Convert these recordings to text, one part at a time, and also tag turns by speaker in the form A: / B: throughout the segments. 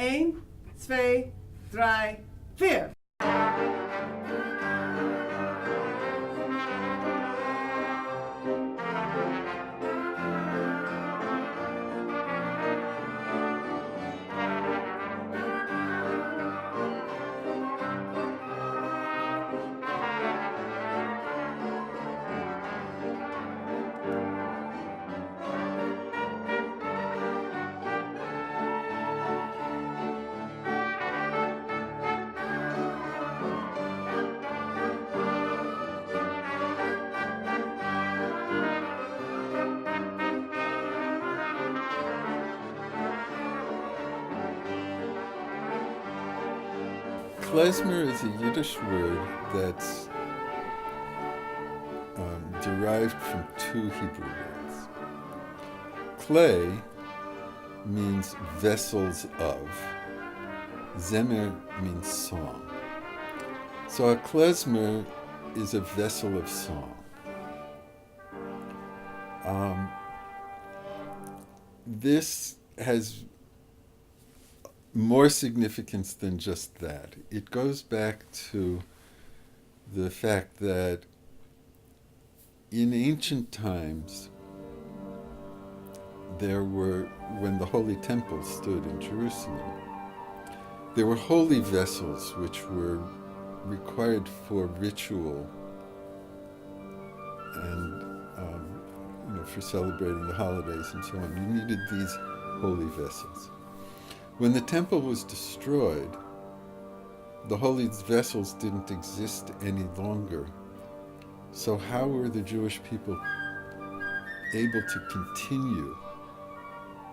A: 1, 2, 3, 4.
B: Klezmer is a Yiddish word that's derived from two Hebrew words. Klei means vessels of. Zemer means song. So a klezmer is a vessel of song. This has more significance than just that. It goes back to the fact that in ancient times, when the Holy Temple stood in Jerusalem, there were holy vessels which were required for ritual and for celebrating the holidays and so on. You needed these holy vessels. When the temple was destroyed, the holy vessels didn't exist any longer. So how were the Jewish people able to continue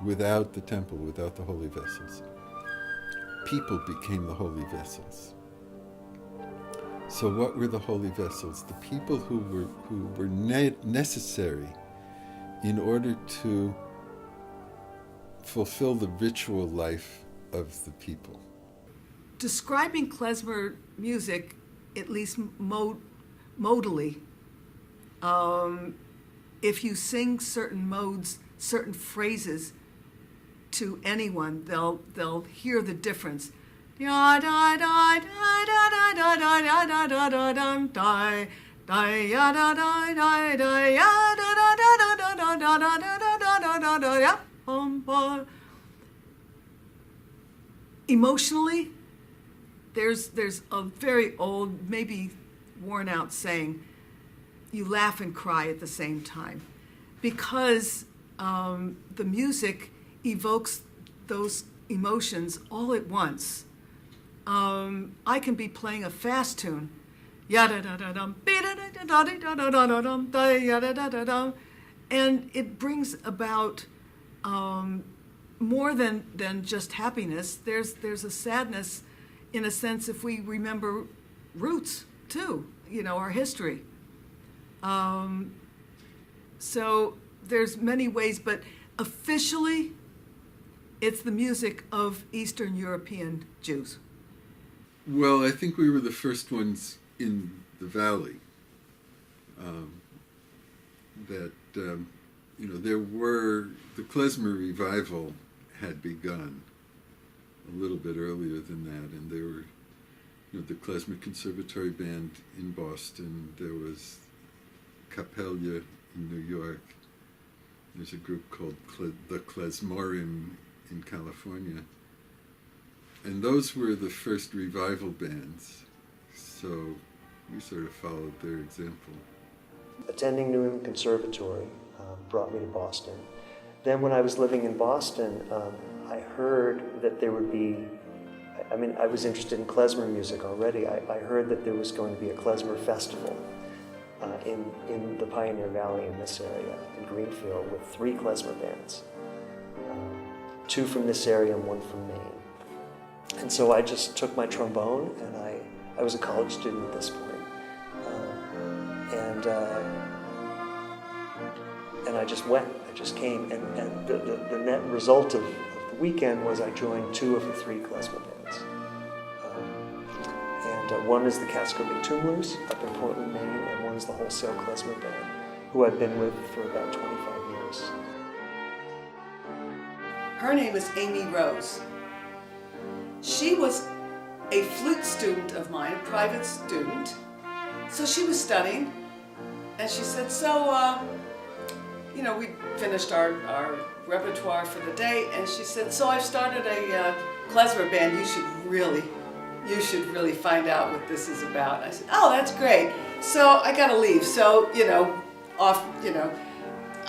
B: without the temple, without the holy vessels? People became the holy vessels. So what were the holy vessels? The people who were necessary in order to fulfill the ritual life of the people.
A: Describing klezmer music, at least modally, if you sing certain modes, certain phrases to anyone, they'll hear the difference. Emotionally, there's a very old, maybe worn out saying, you laugh and cry at the same time, because the music evokes those emotions all at once. I can be playing a fast tune, and it brings about more than just happiness. There's a sadness, in a sense, if we remember roots too, our history. So there's many ways, but officially, it's the music of Eastern European Jews.
B: Well, I think we were the first ones in the valley the klezmer revival had begun a little bit earlier than that, and there were the Klezmer Conservatory Band in Boston, there was Capella in New York, there's a group called the Klezmorim in California, and those were the first revival bands, so we sort of followed their example.
C: Attending New England Conservatory brought me to Boston. Then when I was living in Boston, I heard that there would be, I was interested in klezmer music already. I heard that there was going to be a klezmer festival in the Pioneer Valley in this area, in Greenfield, with 3 klezmer bands. 2 from this area and 1 from Maine. And so I just took my trombone, and I was a college student at this point. And I just went, I just came, and the net result of the weekend was I joined 2 of the 3 klezmer bands. One is the Cascovy Tumblers up in Portland, Maine, and one is the Wholesale Klezmer Band, who I've been with for about 25 years.
A: Her name is Amy Rose. she was a flute student of mine, a private student. So she was studying, and she said, so, you know, we finished our repertoire for the day, and she said, so I've started a klezmer band. You should really find out what this is about. I said, oh, that's great. So I gotta leave. So, you know, off, you know,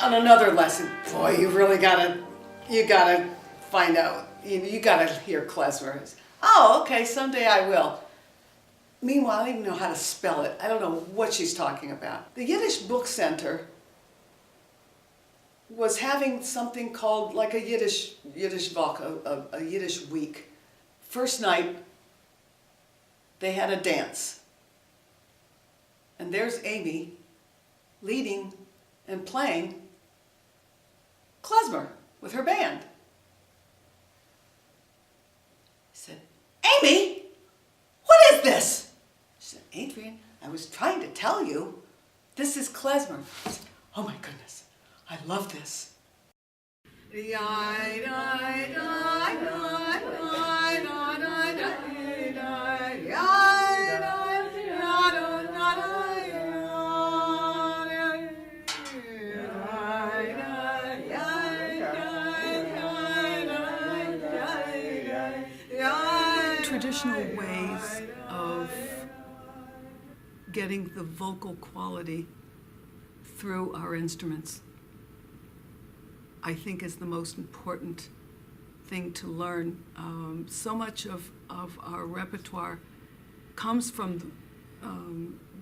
A: on another lesson, boy, you gotta find out. You gotta hear klezmer. Oh, okay, someday I will. Meanwhile, I don't even know how to spell it. I don't know what she's talking about. The Yiddish Book Center was having something called like a Yiddish Woche, a Yiddish week. First night, they had a dance. And there's Amy leading and playing klezmer with her band. I said, Amy, what is this? She said, Adrian, I was trying to tell you, this is klezmer. I said, oh my goodness, I love this. Traditional ways of getting the vocal quality through our instruments, I think, is the most important thing to learn. So much of our repertoire comes from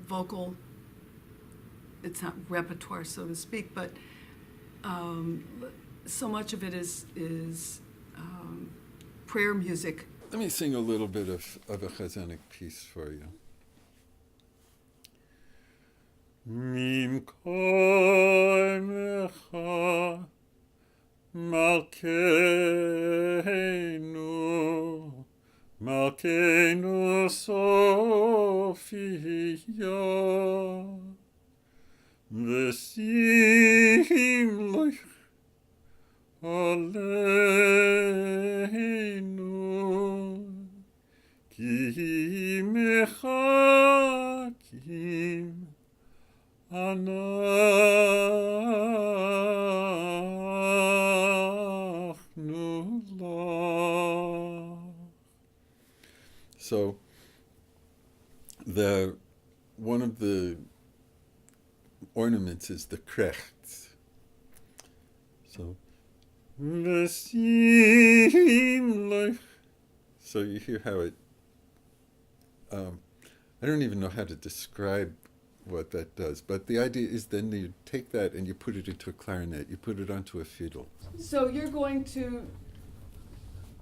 A: vocal, it's not repertoire, so to speak, but so much of it is prayer music.
B: Let me sing a little bit of a chazanic piece for you. Mim kol mecha Malkeinu, Malkeinu Sophia, V'sim loich Aleinu, Ki mechakim Anachnu lach. So, one of the ornaments is the krechts. So, so you hear how it, I don't even know how to describe what that does, but the idea is then you take that and you put it into a clarinet, you put it onto a fiddle.
A: So you're going to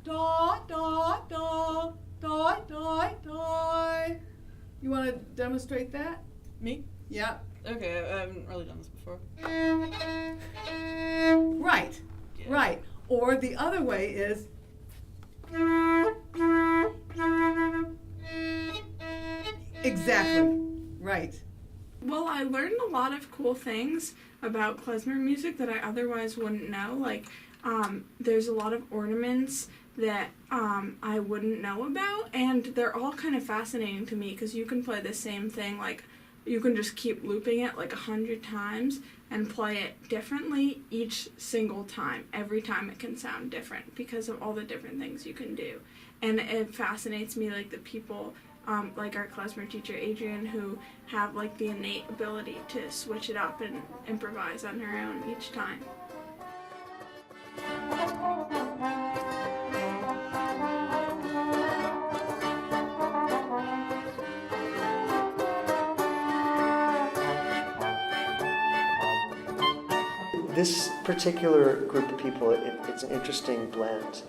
A: da, da, da, da, da, da. You want to demonstrate that?
D: Me?
A: Yeah.
D: Okay, I haven't really done this before.
A: Right,
D: Yeah.
A: right. Or the other way is exactly, right.
E: Well, I learned a lot of cool things about klezmer music that I otherwise wouldn't know. Like, there's a lot of ornaments that I wouldn't know about, and they're all kind of fascinating to me because you can play the same thing, like, you can just keep looping it like 100 times and play it differently each single time. Every time it can sound different because of all the different things you can do. And it fascinates me, like, the people like our klezmer teacher Adrian, who have like the innate ability to switch it up and improvise on her own each time.
C: This particular group of people, it's an interesting blend.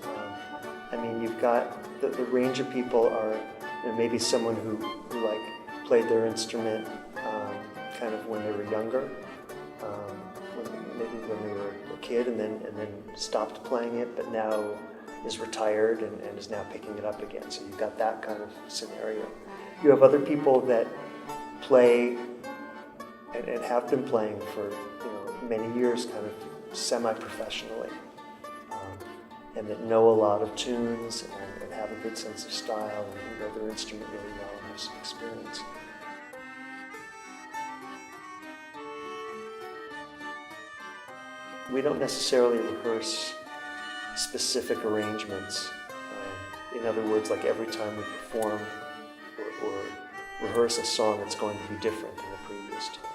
C: I mean, you've got the range of people are, you know, maybe someone who like played their instrument kind of when they were younger, maybe when they were a kid, and then stopped playing it, but now is retired and is now picking it up again. So you've got that kind of scenario. You have other people that play and have been playing for many years, kind of semi-professionally, and that know a lot of tunes and have a good sense of style and know their instrument really well and have some experience. We don't necessarily rehearse specific arrangements. In other words, like every time we perform or rehearse a song, it's going to be different than the previous time.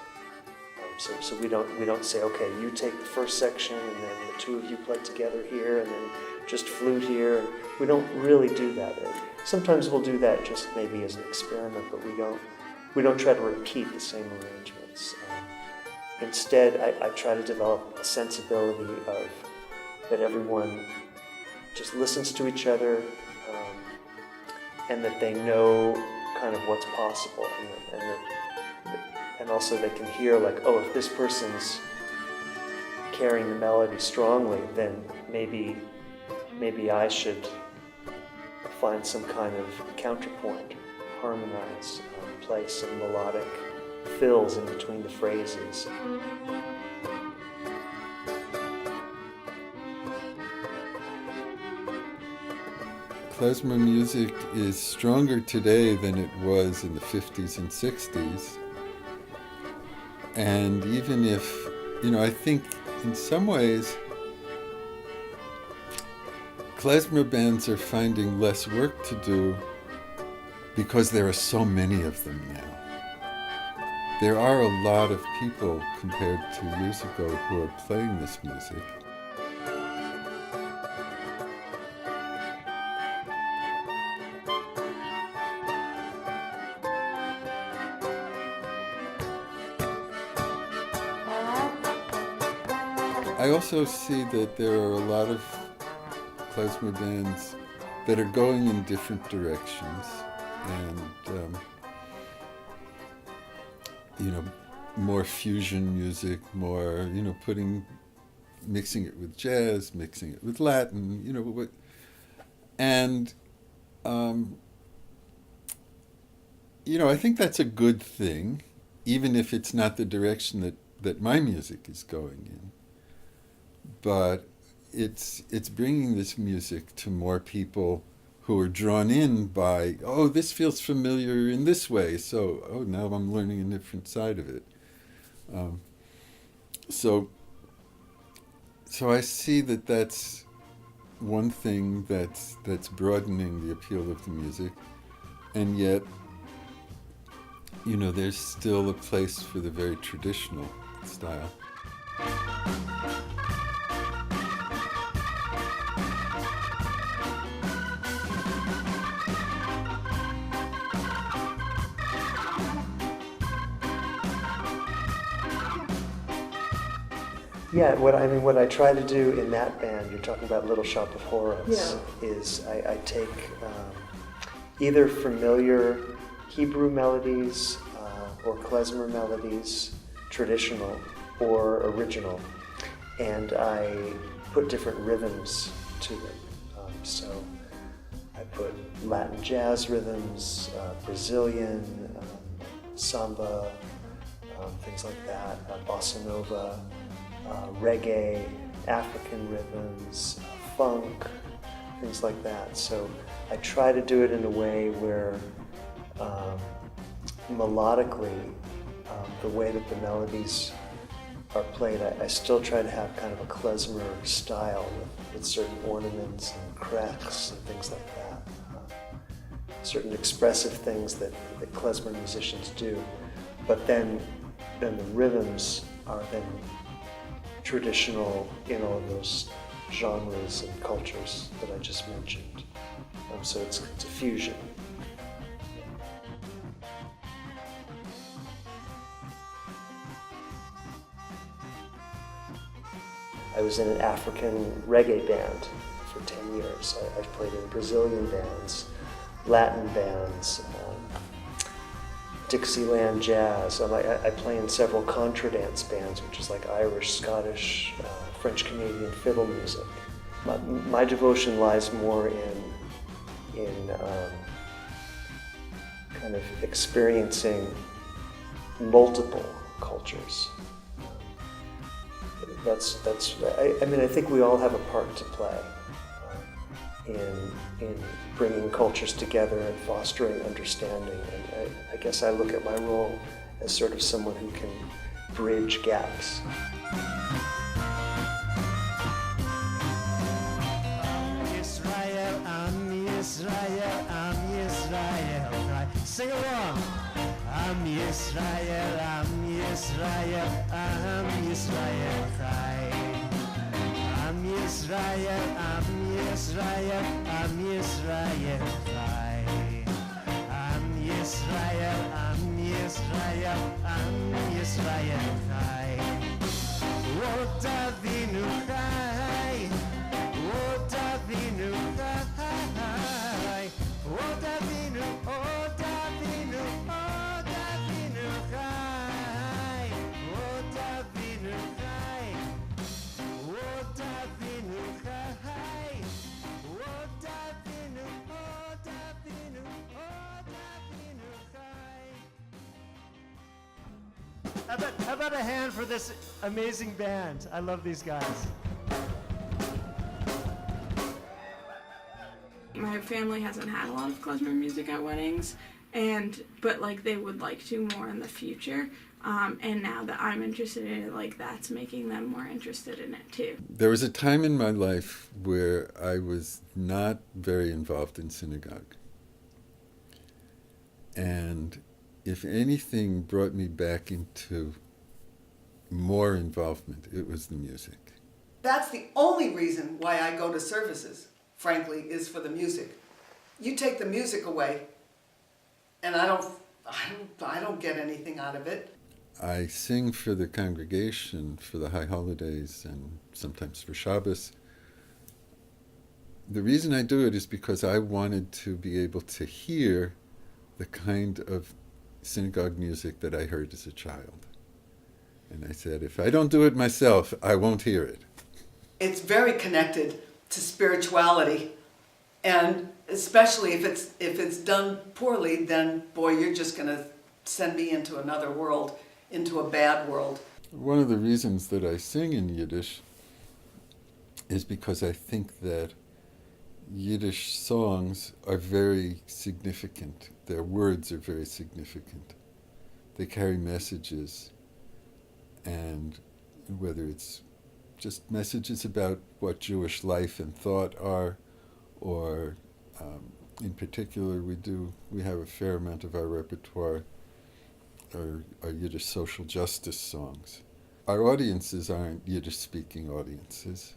C: So we don't say, okay, you take the first section and then the two of you play together here and then just flute here. We don't really do that. Sometimes we'll do that just maybe as an experiment, but we don't try to repeat the same arrangements. Instead, I try to develop a sensibility of that everyone just listens to each other, and that they know kind of what's possible, and also they can hear like, oh, if this person's carrying the melody strongly, then maybe I should find some kind of counterpoint, harmonize, play some melodic fills in between the phrases.
B: Klezmer music is stronger today than it was in the 50s and 60s. And even if, I think in some ways, klezmer bands are finding less work to do because there are so many of them now. There are a lot of people compared to years ago who are playing this music. I also see that there are a lot of klezmer bands that are going in different directions and more fusion music, more, mixing it with jazz, mixing it with Latin, and, I think that's a good thing, even if it's not the direction that my music is going in. But it's bringing this music to more people who are drawn in by, oh, this feels familiar in this way, so, now I'm learning a different side of it. So I see that that's one thing that's broadening the appeal of the music, and yet, there's still a place for the very traditional style.
C: Yeah, what I try to do in that band, you're talking about Little Shop of Horrors, is I take either familiar Hebrew melodies or klezmer melodies, traditional or original, and I put different rhythms to them. So I put Latin jazz rhythms, Brazilian, samba, things like that, bossa nova, reggae, African rhythms, funk, things like that. So I try to do it in a way where melodically, the way that the melodies are played, I still try to have kind of a klezmer style with certain ornaments and cracks and things like that. Certain expressive things that klezmer musicians do. But then the rhythms are then traditional in all of those genres and cultures that I just mentioned. So it's a fusion. I was in an African reggae band for 10 years. I've played in Brazilian bands, Latin bands, Dixieland jazz. I play in several contradance bands, which is like Irish, Scottish, French-Canadian fiddle music. My devotion lies more in kind of experiencing multiple cultures. I think we all have a part to play. in bringing cultures together and fostering understanding. And I guess I look at my role as sort of someone who can bridge gaps.
F: Israel, I'm Israel, I'm Israel. Sing along. I'm Israel, I'm Israel, I'm Israel. I'm Israel, I'm Israel, I'm Israel. I'm Israel, I'm Israel, I'm Israel. What Avinu Chai, what Avinu Chai, what Avinu, what Avinu, what Avinu Chai, what Avinu Chai, what Avinu Chai, what Avinu, what Avinu, what Avinu Chai. How about a hand for this amazing band? I love these guys.
E: My family hasn't had a lot of klezmer music at weddings, but like they would like to more in the future. And now that I'm interested in it, like that's making them more interested in it too.
B: There was a time in my life where I was not very involved in synagogue. And if anything brought me back into more involvement, it was the music.
A: That's the only reason why I go to services, frankly, is for the music. You take the music away, and I don't get anything out of it.
B: I sing for the congregation for the high holidays and sometimes for Shabbos. The reason I do it is because I wanted to be able to hear the kind of synagogue music that I heard as a child. And I said, if I don't do it myself, I won't hear it.
A: It's very connected to spirituality, and especially if it's done poorly, then boy, you're just going to send me into another world, into a bad world.
B: One of the reasons that I sing in Yiddish is because I think that Yiddish songs are very significant. Their words are very significant. They carry messages, and whether it's just messages about what Jewish life and thought are, or in particular we have a fair amount of our repertoire are Yiddish social justice songs. Our audiences aren't Yiddish-speaking audiences,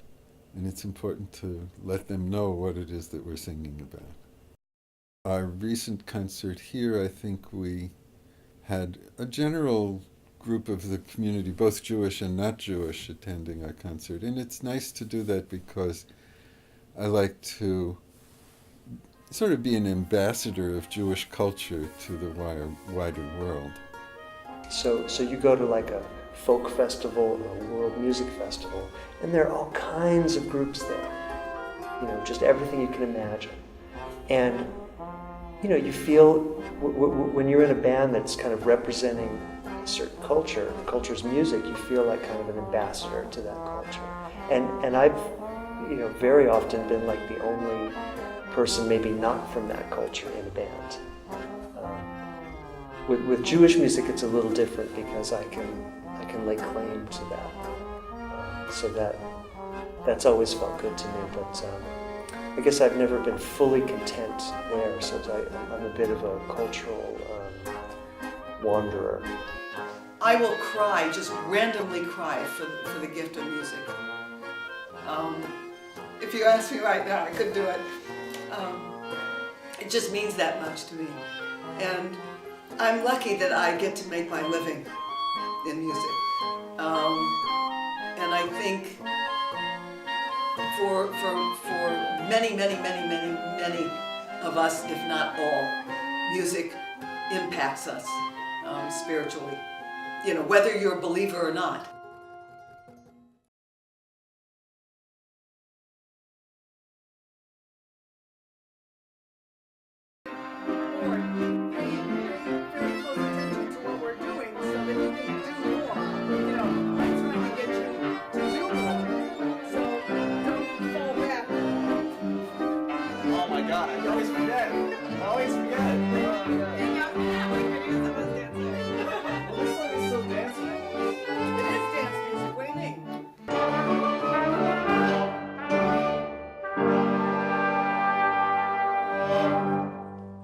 B: and it's important to let them know what it is that we're singing about. Our recent concert here, I think we had a general group of the community, both Jewish and not Jewish, attending our concert. And it's nice to do that because I like to sort of be an ambassador of Jewish culture to the wider world.
C: So you go to like a folk festival or a world music festival, and there are all kinds of groups there. You know, just everything you can imagine. And, you know, you feel, when you're in a band that's kind of representing a certain culture, the culture's music, you feel like kind of an ambassador to that culture. And I've, you know, very often been like the only person maybe not from that culture in a band. With Jewish music, it's a little different because I can lay claim to that. So that's always felt good to me. But I guess I've never been fully content there, so I'm a bit of a cultural wanderer.
A: I will cry, just randomly cry for the gift of music. If you ask me right now, I could do it. It just means that much to me. And I'm lucky that I get to make my living in music. And I think for many of us, if not all, music impacts us spiritually. You know, whether you're a believer or not.
F: Thanks again.